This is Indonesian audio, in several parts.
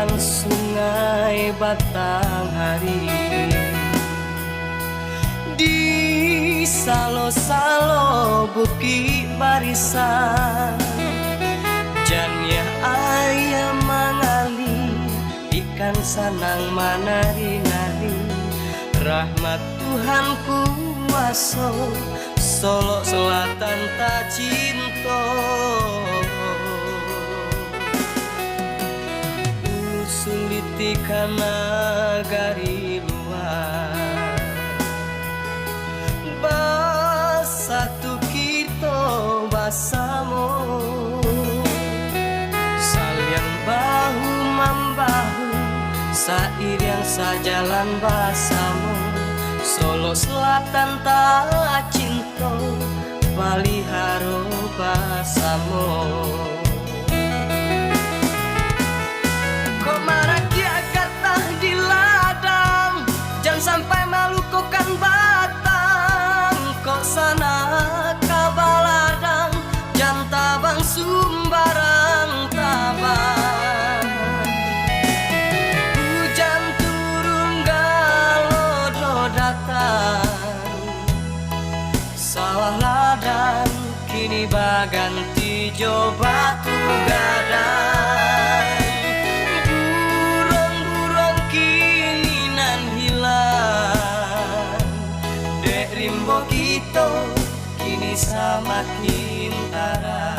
Siliran sungai Batanghari, di salo-salo bukit barisan, jannya ayam mengalir, ikan sanang menari-nari. Rahmat Tuhan kuasa, Solo Selatan tak cinta. Suliti kana gari luar, basatu kita basamo, salian bahu membahu, seiring sajalan basamo. Solo Selatan tak cinta, baliharo basamo. Sampai malukokan batang, kok sana kabaladang, jan tabang sumbarang tabang. Hujan turun galodo datang, sawah ladang kini baganti jo batu gadang. Rimbo kita kini semakin tara.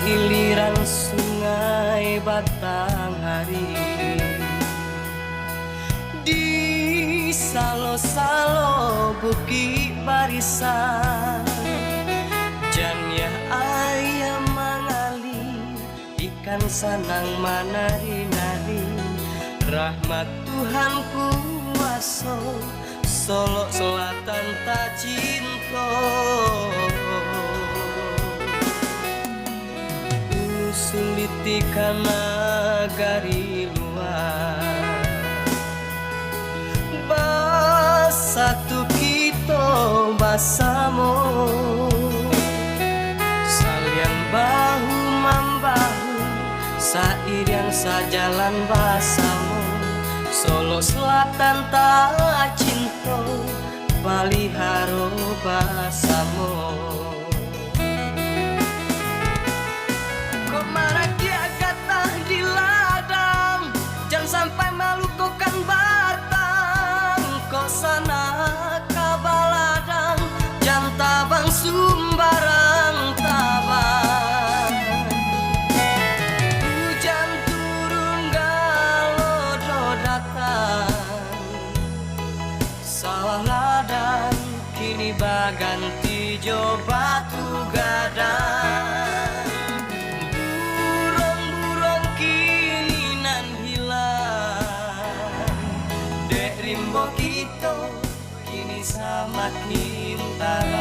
Iliran sungai Batanghari, di salo-salo bukit barisan, jannya ayam mengalir, ikan sanang menari-nari. Rahmat Tuhan kuasa, Solo Selatan tak cinta. Suliti kana gari luar, basatu kita basamo, salian bahu membahu, seiring sajalan basamo. Solo Selatan tak cinta, baliharo basamo. Sampai malukokan batang, kok sana kabaladang, jan tabang sumbarang tabang. Hujan turun galodo datang, sawah ladang kini baganti jo batu gadang. Rimbo kita kini semakin tara.